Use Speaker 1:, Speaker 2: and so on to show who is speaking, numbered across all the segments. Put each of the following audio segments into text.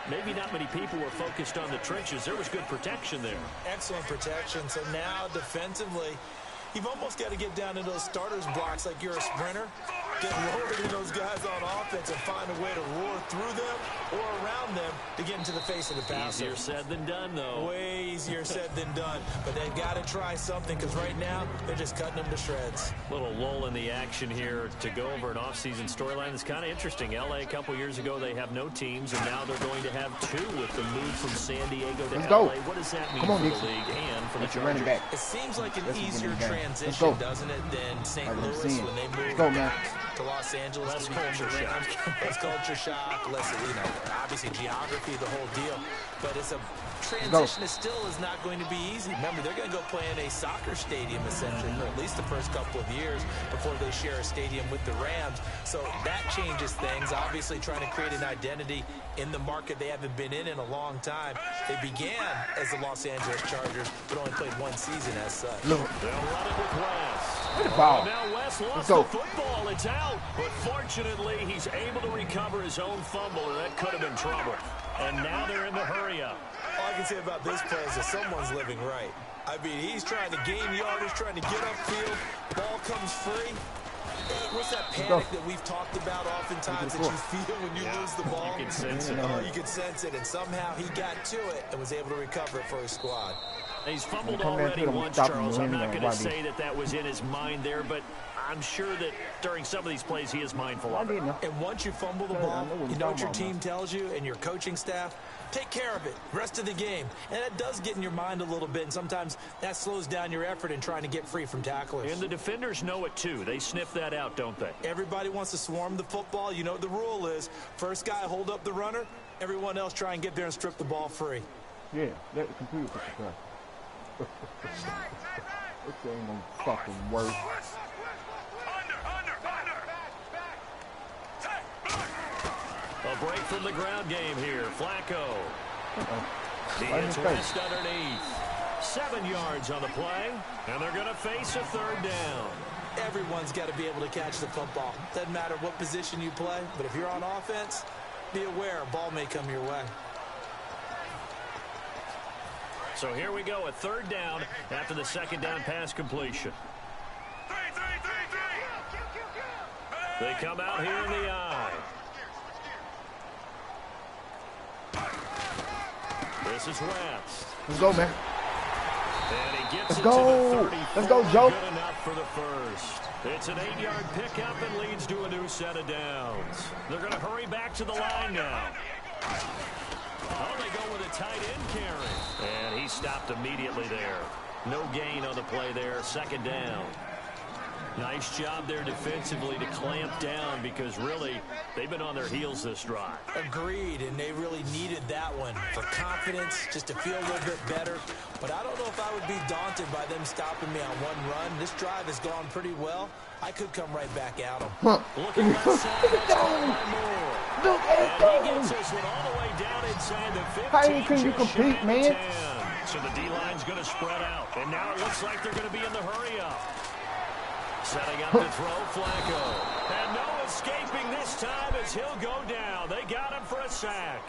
Speaker 1: maybe not many people were focused on the trenches. There was good protection there.
Speaker 2: Excellent protection. So now defensively, you've almost got to get down into those starters blocks like you're a sprinter. Get lowered in those guys on offense and find a way to roar through them or around them to get into the face of the passer.
Speaker 1: Easier said than done, though.
Speaker 2: Way easier said than done. But they've got to try something because right now they're just cutting them to shreds.
Speaker 1: Little lull in the action here to go over an offseason storyline that's kind of interesting. LA a couple years ago, they have no teams, and now they're going to have two with the move from San Diego to LA. What does that mean for the league and for the Chargers?
Speaker 2: It seems like an easier transition, doesn't it, than St. Louis when they moved to Los Angeles.
Speaker 1: Less culture shock.
Speaker 2: Less culture shock, less, obviously geography, the whole deal. But it's a transition still is not going to be easy. Remember, they're going to go play in a soccer stadium, essentially, for at least the first couple of years before they share a stadium with the Rams. So that changes things. Obviously, trying to create an identity in the market they haven't been in a long time. They began as the Los Angeles Chargers, but only played one season as such.
Speaker 1: They'll run it with West. Now West lost the football. It's out. But fortunately, he's able to recover his own fumble, and that could have been trouble. And now they're in the hurry-up.
Speaker 2: All I can say about this play is that someone's living right. I mean, he's trying to gain yardage, trying to get upfield. Ball comes free. What's that panic that we've talked about oftentimes that you feel when you lose the ball?
Speaker 1: You can sense it.
Speaker 2: Oh, you can sense it. And somehow he got to it and was able to recover it for his squad.
Speaker 1: He's fumbled already once, Charles. I'm not going to say that was in his mind there, but I'm sure that during some of these plays he is mindful of it.
Speaker 2: And once you fumble the ball, you know what your team tells you and your coaching staff? Take care of it rest of the game. And that does get in your mind a little bit, and sometimes that slows down your effort in trying to get free from tacklers.
Speaker 1: And the defenders know it too. They sniff that out, don't they?
Speaker 2: Everybody wants to swarm the football. You know what the rule is. First guy hold up the runner. Everyone else try and get there and strip the ball free.
Speaker 3: Yeah, that computer put the press. This ain't gonna fucking work.
Speaker 1: A break from the ground game here. Flacco. He hits West underneath. 7 yards on the play, and they're going to face a third down.
Speaker 2: Everyone's got to be able to catch the football. Doesn't matter what position you play, but if you're on offense, be aware a ball may come your way.
Speaker 1: So here we go, a third down after the second down pass completion. They come out here in the eye. This is West.
Speaker 3: Let's go, man.
Speaker 1: And he gets
Speaker 3: Let's go. Let's go, Joe.
Speaker 1: Good enough for the first. It's an 8-yard pickup and leads to a new set of downs. They're going to hurry back to the line now. Oh, they go with a tight end carry. And he stopped immediately there. No gain on the play there. Second down. Nice job there defensively to clamp down because really they've been on their heels this drive.
Speaker 2: Agreed, and they really needed that one for confidence, just to feel a little bit better. But I don't know if I would be daunted by them stopping me on one run. This drive has gone pretty well. I could come right back at them.
Speaker 1: Look at that side.
Speaker 3: Look at it
Speaker 1: go. He gets this one all the way down inside the 15.
Speaker 3: How can you compete, man?
Speaker 1: So the D-line's going to spread out. And now it looks like they're going to be in the hurry-up. Setting up to throw, Flacco. And no escaping this time as he'll go down. They got him for a sack.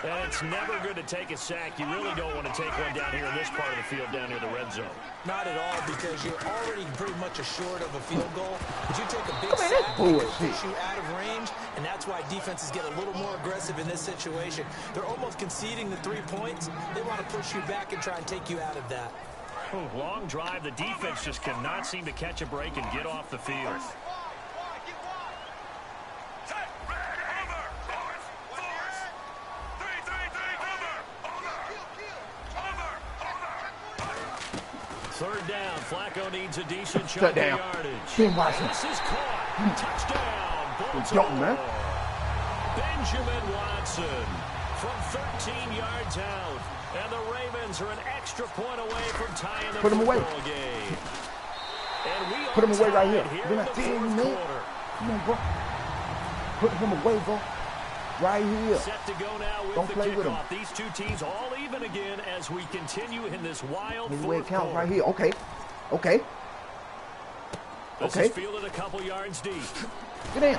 Speaker 1: And it's never good to take a sack. You really don't want to take one down here in this part of the field, down near the red zone.
Speaker 2: Not at all, because you're already pretty much assured of a field goal. But you take a big sack, it push you out of range, and that's why defenses get a little more aggressive in this situation. They're almost conceding the 3 points. They want to push you back and try and take you out of that.
Speaker 1: Long drive. The defense just cannot seem to catch a break and get off the field. Third down. Flacco needs a decent chunk of yardage. This is caught. Touchdown. Baltimore. Benjamin Watson from 13 yards out. And the Ravens are an extra point away from tying the football game. And
Speaker 3: put him away right here. Then I tell you, man. Come on, bro. Put him away, bro. Right here.
Speaker 1: Set to go now with
Speaker 3: Don't
Speaker 1: the
Speaker 3: play
Speaker 1: kickoff.
Speaker 3: with him.
Speaker 1: These two teams all even again as we continue in this wild
Speaker 3: fourth
Speaker 1: quarter.
Speaker 3: Count right here. Okay. Okay.
Speaker 1: This is fielded a couple yards deep.
Speaker 3: Get in.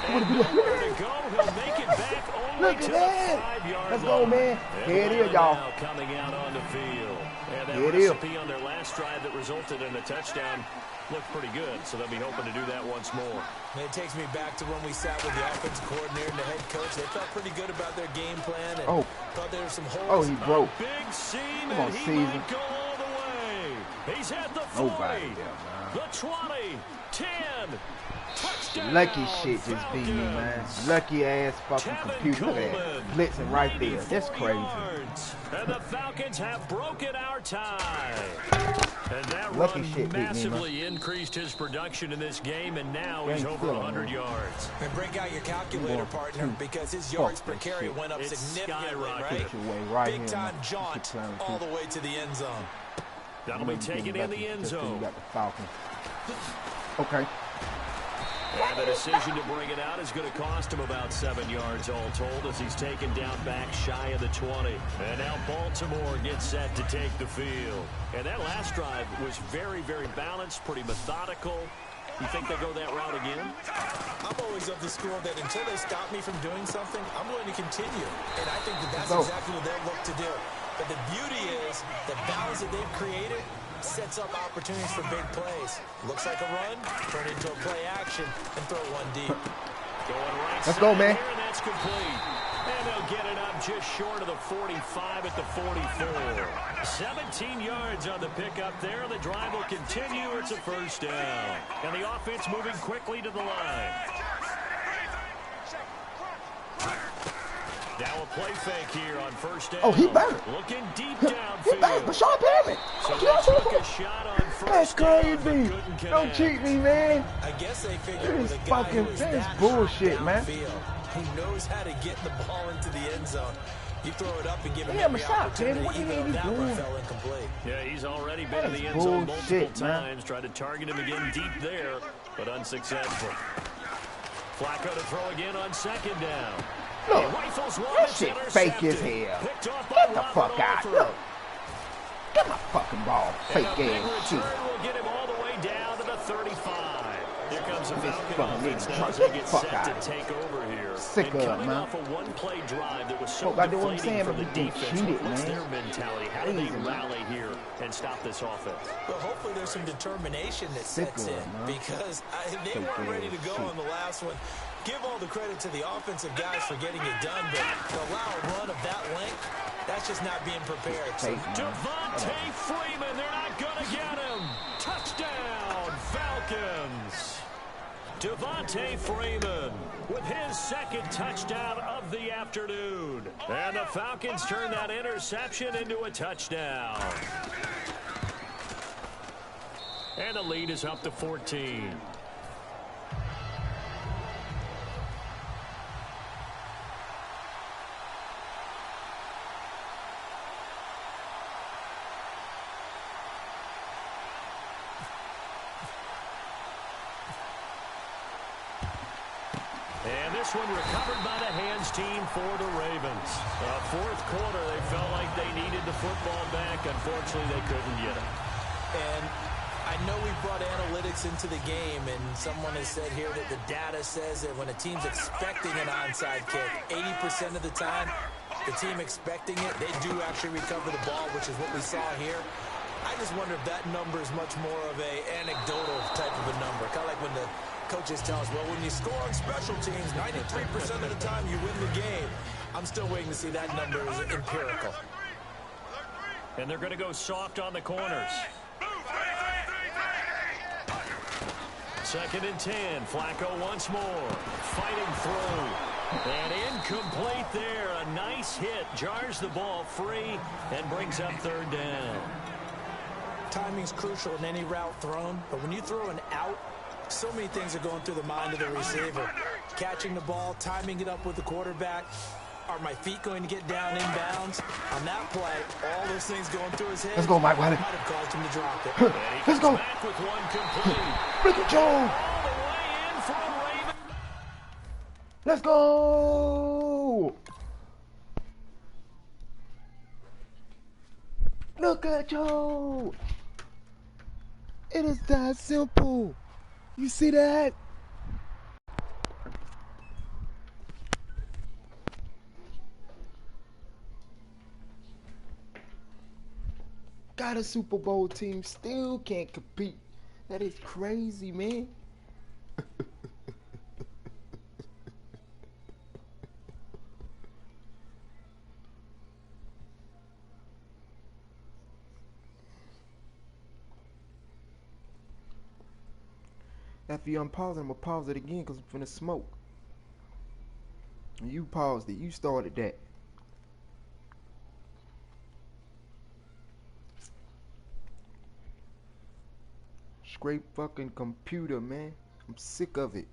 Speaker 1: And nowhere to go. He'll make it back only
Speaker 3: Look at that. Let's go, man. Here it is, y'all.
Speaker 1: Coming out on the field. And that
Speaker 3: Here it is.
Speaker 1: recipe on their last drive that resulted in a touchdown looked pretty good, so they'll be hoping to do that once more.
Speaker 2: And it takes me back to when we sat with the offensive coordinator and the head coach. They felt pretty good about their game plan and thought there were some holes.
Speaker 3: Oh, he broke.
Speaker 1: Big seam,
Speaker 3: Come on,
Speaker 1: and he
Speaker 3: Caesar.
Speaker 1: might go all the way. He's at the 40,
Speaker 3: Nobody there, man.
Speaker 1: the 20, 10. Touchdown,
Speaker 3: Lucky shit just beat me, man. Lucky ass fucking computer. Look at that. Blitzing right there. That's crazy.
Speaker 1: And the Falcons have broken our tie. And that
Speaker 3: Lucky
Speaker 1: run
Speaker 3: shit beat me,
Speaker 1: massively increased his production in this game, and now he's over 100 yards.
Speaker 2: And break out your calculator, partner, because his yards per carry went up significantly, right? Big time jaunt all the way to the end zone.
Speaker 1: That'll be taken in the end zone.
Speaker 3: You got the Falcons. Okay.
Speaker 1: And the decision to bring it out is going to cost him about 7 yards all told as he's taken down back shy of the 20. And now Baltimore gets set to take the field. And that last drive was very, very balanced, pretty methodical. You think they'll go that route again?
Speaker 2: I'm always of the school that until they stop me from doing something, I'm going to continue. And I think that that's exactly what they'll look to do. But the beauty is the balance that they've created sets up opportunities for big plays. Looks like a run, turn it into a play action, and throw one deep.
Speaker 1: Going right
Speaker 3: Let's go, man.
Speaker 1: Here, and that's complete. And they'll get it up just short of the 45 at the 44. 17 yards on the pickup there. The drive will continue. It's a first down. And the offense moving quickly to the line. Now a play fake here on first down.
Speaker 3: Oh, he better.
Speaker 1: Looking deep downfield.
Speaker 3: He better. Rashad Perriman.
Speaker 1: So they took a shot on first
Speaker 3: That's
Speaker 1: down,
Speaker 3: crazy.
Speaker 1: but couldn't
Speaker 3: Don't
Speaker 1: connect.
Speaker 3: cheat me, man.
Speaker 2: I guess they figured
Speaker 3: This
Speaker 2: with a
Speaker 3: is
Speaker 2: guy
Speaker 3: fucking,
Speaker 2: who is
Speaker 3: this is
Speaker 2: that
Speaker 3: bullshit,
Speaker 2: hot
Speaker 3: man.
Speaker 2: downfield, who knows how to get the ball into the end zone. You throw it up and give him
Speaker 3: Yeah,
Speaker 2: every
Speaker 3: Rashad
Speaker 2: opportunity,
Speaker 3: Perriman, what do you
Speaker 2: even
Speaker 3: mean
Speaker 2: though
Speaker 3: he's
Speaker 2: that one
Speaker 3: doing?
Speaker 2: fell incomplete.
Speaker 1: Yeah, he's already been in
Speaker 3: That's
Speaker 1: the end zone
Speaker 3: bullshit,
Speaker 1: multiple
Speaker 3: man.
Speaker 1: times. Tried to target him again deep there, but unsuccessful. Flacco to throw again on second down.
Speaker 3: Look,
Speaker 1: He rifles one,
Speaker 3: that
Speaker 1: it's
Speaker 3: shit fake as
Speaker 1: intercepted.
Speaker 3: hell.
Speaker 1: Picked off by
Speaker 3: Get the
Speaker 1: Robert
Speaker 3: fuck out.
Speaker 1: Alford.
Speaker 3: Look. Get my fucking ball.
Speaker 1: And
Speaker 3: Fake
Speaker 1: a big
Speaker 3: ass shit.
Speaker 1: return will get him all the way down to the 35. Here comes the
Speaker 3: This
Speaker 1: Falcon
Speaker 3: fucking
Speaker 1: offense
Speaker 3: nigga
Speaker 1: now as
Speaker 3: trying
Speaker 1: they
Speaker 3: to
Speaker 1: get
Speaker 3: fuck
Speaker 1: set
Speaker 3: out.
Speaker 1: to take over here.
Speaker 3: Sick
Speaker 1: and
Speaker 3: of it,
Speaker 1: coming
Speaker 3: man.
Speaker 1: off a one-play drive that was so
Speaker 3: Fuck, I do what I'm
Speaker 1: deflating
Speaker 3: saying,
Speaker 1: for
Speaker 3: but
Speaker 1: the
Speaker 3: we getting
Speaker 1: defense.
Speaker 3: cheated,
Speaker 1: What's
Speaker 3: man.
Speaker 1: their mentality? How do they
Speaker 3: Crazy, man.
Speaker 1: rally here and stop this offense?
Speaker 2: Well, hopefully there's some determination that
Speaker 3: Sick
Speaker 2: sets
Speaker 3: of
Speaker 2: in
Speaker 3: it, man.
Speaker 2: because they
Speaker 3: Sick
Speaker 2: weren't
Speaker 3: of
Speaker 2: ready to go
Speaker 3: shit.
Speaker 2: on the last one. Give all the credit to the offensive guys for getting it done, but to allow a run of that length, that's just not being prepared. So
Speaker 3: Fake, man.
Speaker 1: Devontae Freeman, they're not going to get him. Touchdown, Falcons. Devontae Freeman with his second touchdown of the afternoon. And the Falcons turn that interception into a touchdown. And the lead is up to 14. And this one recovered by the hands team for the Ravens. Fourth quarter, they felt like they needed the football back. Unfortunately, they couldn't get it.
Speaker 2: And I know we brought analytics into the game, and someone has said here that the data says that when a team's expecting an onside kick, 80% of the time, the team expecting it, they do actually recover the ball, which is what we saw here. I just wonder if that number is much more of a anecdotal type of a number. Kind of like when the coaches tell us, well, when you score on special teams, 93% of the time you win the game. I'm still waiting to see that number is empirical.
Speaker 1: And they're going to go soft on the corners. Second and 10. Flacco once more. Fighting through. And incomplete there. A nice hit. Jars the ball free and brings up third down.
Speaker 2: Timing's crucial in any route thrown, but when you throw an out, so many things are going through the mind of the receiver. Catching the ball, timing it up with the quarterback. Are my feet going to get down inbounds? On that play, all those things going through his head.
Speaker 3: Let's go, Mike Wiley.
Speaker 2: Might have caused him to drop it.
Speaker 3: Let's go.
Speaker 1: Back with one complete.
Speaker 3: Look at Joe.
Speaker 1: All the way in for a Raven.
Speaker 3: Let's go. Look at Joe. It is that simple. You see that? got a Super Bowl team, still can't compete. That is crazy, man. After you unpause it, I'm gonna pause it again because I'm finna smoke. And you paused it. You started that. Scrape fucking computer, man. I'm sick of it.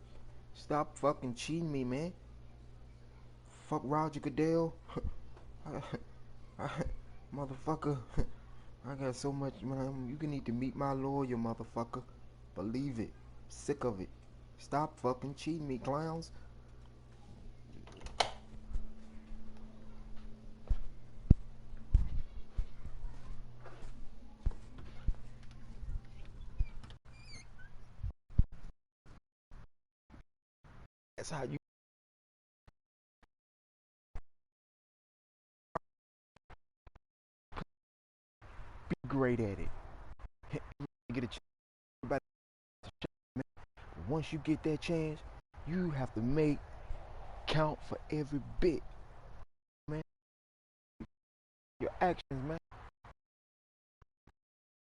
Speaker 3: Stop fucking cheating me, man. Fuck Roger Goodell. Motherfucker. I got so much, man. You can need to meet my lawyer, motherfucker. Believe it. Sick of it. Stop fucking cheating me, clowns. That's how you be great at it. Get a chance. Once you get that chance, you have to make count for every bit, man. Your actions, man.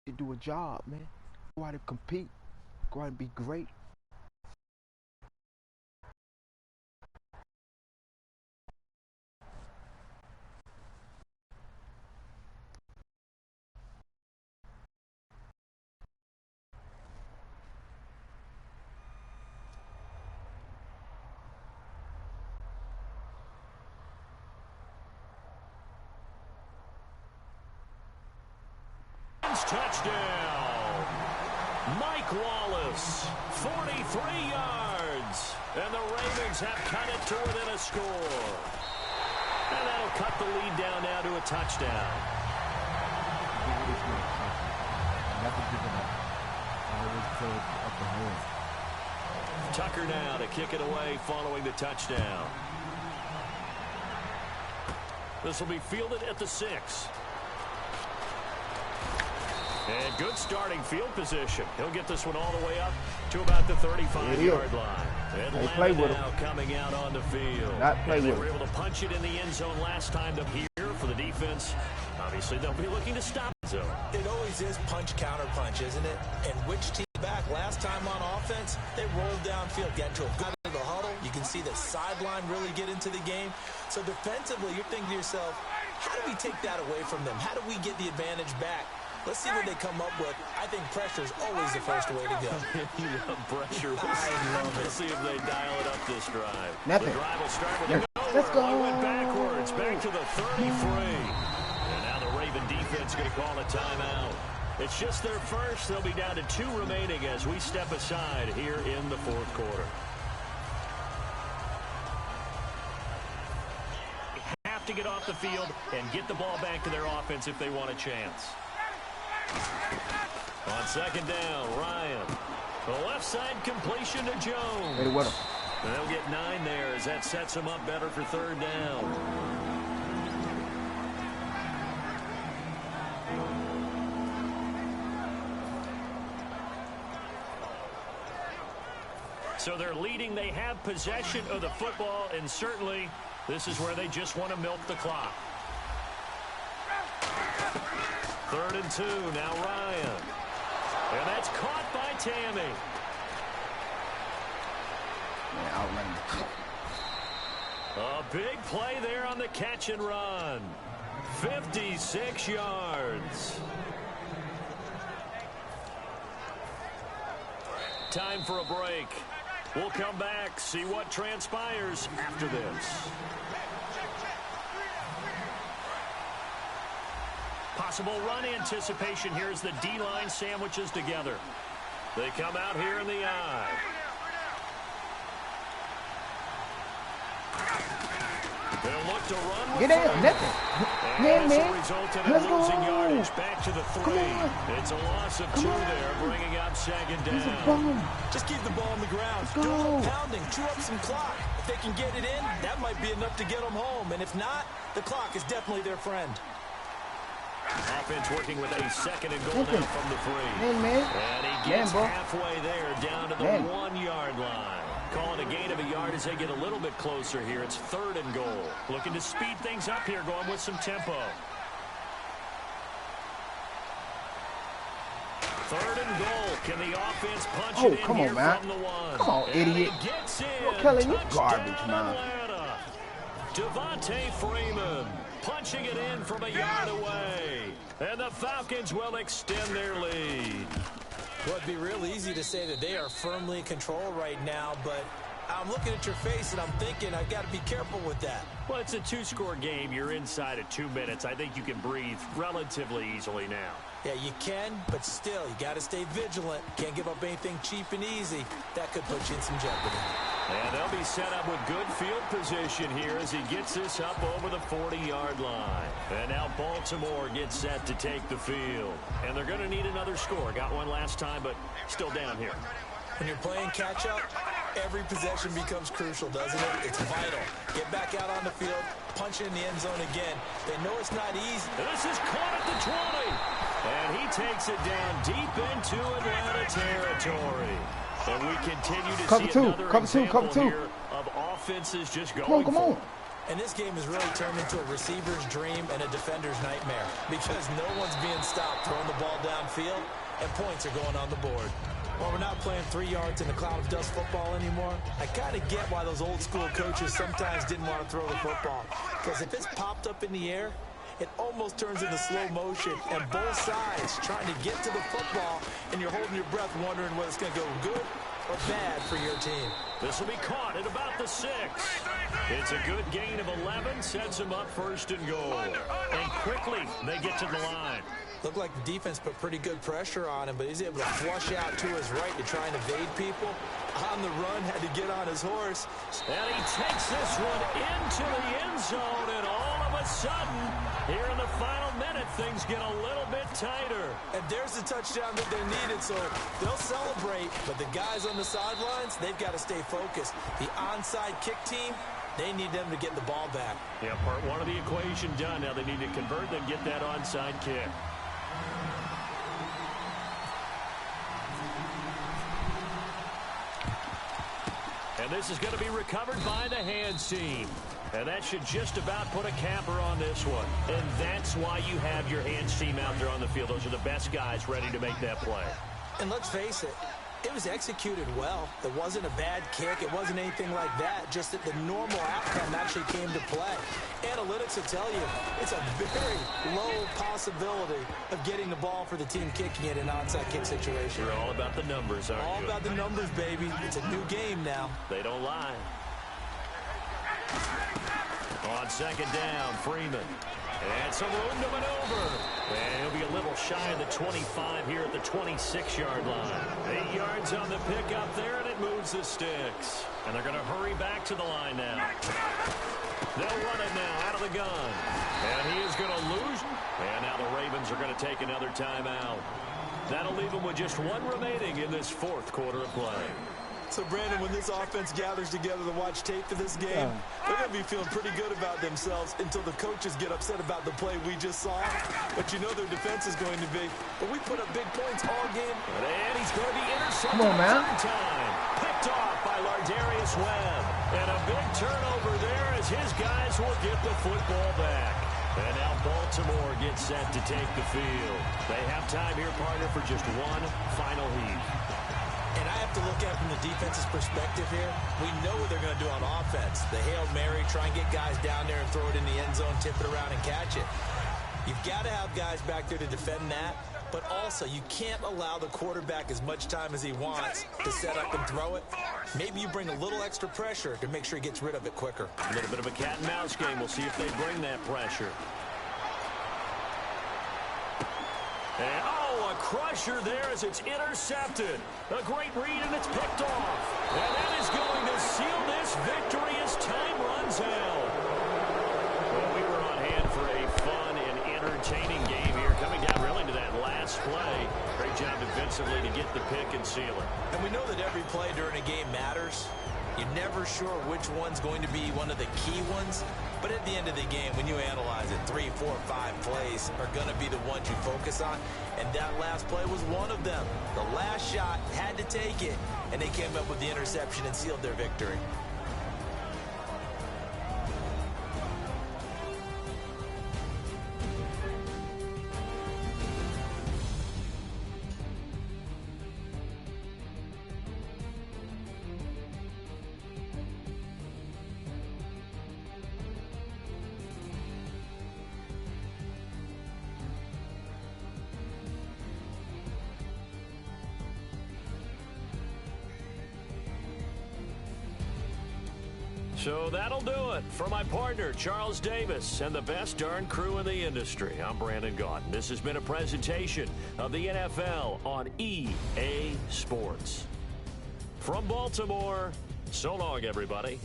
Speaker 3: You do a job, man. Go out and compete. Go out and be great.
Speaker 1: Touchdown. Mike Wallace, 43 yards. And the Ravens have cut it to within a score. And that'll cut the lead down now to a touchdown. Tucker now to kick it away following the touchdown. This will be fielded at the 6. And good starting field position. He'll get this one all the way up to about the 35-yard line. Atlanta now coming out on the field. They were able to punch it in the end zone last time up here for the defense. Obviously, they'll be looking to stop the zone.
Speaker 2: It always is punch, counter punch, isn't it? And which team back last time on offense, they rolled downfield, get into a good the huddle. You can see the sideline really get into the game. So defensively, you're thinking to yourself, how do we take that away from them? How do we get the advantage back? Let's see what they come up with. I think pressure is always the first way to go.
Speaker 1: You love pressure. Let's see if they dial it up this drive.
Speaker 3: Nothing.
Speaker 1: The drive will start with a go.
Speaker 3: Let's go.
Speaker 1: Went backwards, back to the 33. And now the Raven defense going to call a timeout. It's just their first. They'll be down to 2 remaining as we step aside here in the 4th quarter. They have to get off the field and get the ball back to their offense if they want a chance. On second down, Ryan. The left side completion to Jones.
Speaker 3: Hey, what?
Speaker 1: They'll get 9 there as that sets them up better for 3rd down. So they're leading. They have possession of the football, and certainly this is where they just want to milk the clock. 3rd and 2, now Ryan. And that's caught by Tammy. A big play there on the catch and run. 56 yards. Time for a break. We'll come back, see what transpires after this. Possible run anticipation here as the D-line sandwiches together. They come out here in the I. They'll look to run.
Speaker 3: Get down, nothing.
Speaker 1: Yeah, man. Let's go. Yardage back to the 3. It's a loss of 2 there, bringing up 2nd down.
Speaker 2: Just keep the ball on the ground. Don't let pounding. Chew up some clock. If they can get it in, that might be enough to get them home. And if not, the clock is definitely their friend.
Speaker 1: Offense working with a second and goal now from the 3.
Speaker 3: Man.
Speaker 1: And he gets halfway there, down to the 1-yard line. Calling a gain of a yard as they get a little bit closer here. It's 3rd and goal. Looking to speed things up here, going with some tempo. 3rd and goal. Can the offense punch it in here from the 1?
Speaker 3: Come on, idiot.
Speaker 1: Gets in.
Speaker 3: Kelly, you garbage, man.
Speaker 1: Devontae Freeman punching it in from a yard away. And the Falcons will extend their lead.
Speaker 2: Well, it'd be real easy to say that they are firmly in control right now, but I'm looking at your face and I'm thinking I've got to be careful with that.
Speaker 1: Well, it's a 2-score game. You're inside of 2 minutes. I think you can breathe relatively easily now.
Speaker 2: Yeah, you can, but still, you got to stay vigilant. Can't give up anything cheap and easy. That could put you in some jeopardy.
Speaker 1: And they'll be set up with good field position here as he gets this up over the 40-yard line. And now Baltimore gets set to take the field. And they're going to need another score. Got one last time, but still down here.
Speaker 2: When you're playing catch-up, every possession becomes crucial, doesn't it? It's vital. Get back out on the field, punch it in the end zone again. They know it's not easy.
Speaker 1: And this is caught at the 20. And he takes it down deep into Atlanta territory. And we continue to see another example here of offenses just going for it.
Speaker 2: And this game has really turned into a receiver's dream and a defender's nightmare because no one's being stopped throwing the ball downfield, and points are going on the board. While we're not playing 3 yards in a cloud of dust football anymore, I kind of get why those old school coaches sometimes didn't want to throw the football. Because if it's popped up in the air, it almost turns into slow motion, and both sides trying to get to the football, and you're holding your breath wondering whether it's going to go good or bad for your team.
Speaker 1: This will be caught at about the 6. It's a good gain of 11, sets them up 1st and goal. And quickly, they get to the line.
Speaker 2: Looked like the defense put pretty good pressure on him, but he's able to flush out to his right to try and evade people. On the run, had to get on his horse.
Speaker 1: And he takes this one into the end zone, and all of a sudden, here in the final minute, things get a little bit tighter.
Speaker 2: And there's the touchdown that they needed, so they'll celebrate. But the guys on the sidelines, they've got to stay focused. The onside kick team, they need them to get the ball back.
Speaker 1: Yeah, part 1 of the equation done. Now they need to convert and get that onside kick. And this is going to be recovered by the hands team. And that should just about put a capper on this one. And that's why you have your hands team out there on the field. Those are the best guys ready to make that play.
Speaker 2: And let's face it, it was executed well. It wasn't a bad kick. It wasn't anything like that. Just that the normal outcome actually came to play. Analytics will tell you it's a very low possibility of getting the ball for the team kicking it in an onside kick situation.
Speaker 1: You're all about the numbers, aren't you?
Speaker 2: All about the numbers, baby. It's a new game now.
Speaker 1: They don't lie. On 2nd down, Freeman. And some room to maneuver. And he'll be a little shy of the 25 here at the 26-yard line. 8 yards on the pickup there, and it moves the sticks. And they're going to hurry back to the line now. They'll run it now out of the gun. And he is going to lose. And now the Ravens are going to take another timeout. That'll leave them with just 1 remaining in this 4th quarter of play.
Speaker 2: So, Brandon, when this offense gathers together to watch tape for this game, they're going to be feeling pretty good about themselves until the coaches get upset about the play we just saw. But you know their defense is going to be. But we put up big points all game.
Speaker 1: And he's going to be intercepted.
Speaker 3: Come on, man.
Speaker 1: Time. Picked off by Lardarius Webb. And a big turnover there as his guys will get the football back. And now Baltimore gets set to take the field. They have time here, partner, for just 1 final heat.
Speaker 2: And I have to look at it from the defense's perspective here. We know what they're going to do on offense. The Hail Mary, try and get guys down there and throw it in the end zone, tip it around and catch it. You've got to have guys back there to defend that. But also, you can't allow the quarterback as much time as he wants to set up and throw it. Maybe you bring a little extra pressure to make sure he gets rid of it quicker.
Speaker 1: A little bit of a cat and mouse game. We'll see if they bring that pressure. And, a crusher there as it's intercepted. A great read, and it's picked off. And that is going to seal this victory as time runs out. Well, we were on hand for a fun and entertaining game here, coming down really to that last play. Great job defensively to get the pick and seal it.
Speaker 2: And we know that every play during a game matters. You're never sure which one's going to be one of the key ones. But at the end of the game, when you analyze it, 3, 4, 5 plays are going to be the ones you focus on, and that last play was one of them. The last shot had to take it, and they came up with the interception and sealed their victory.
Speaker 1: So that'll do it. For my partner, Charles Davis, and the best darn crew in the industry, I'm Brandon Gaudin. This has been a presentation of the NFL on EA Sports. From Baltimore, so long, everybody.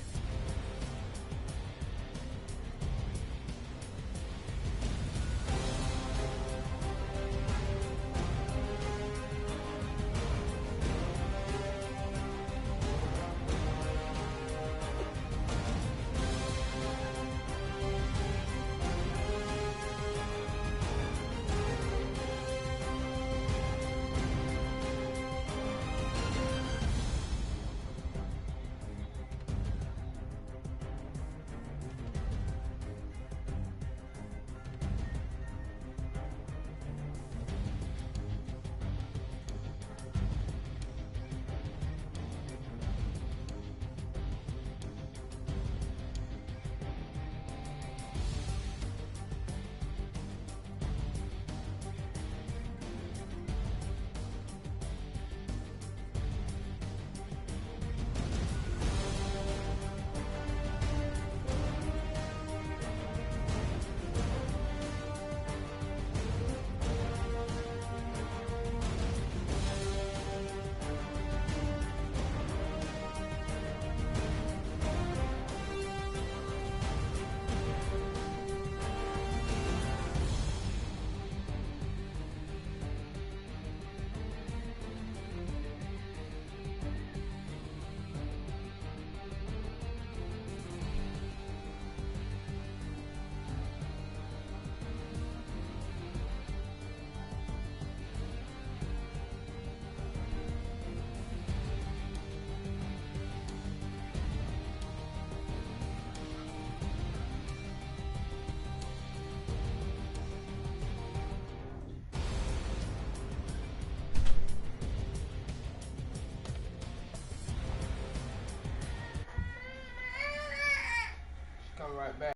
Speaker 3: Come right back.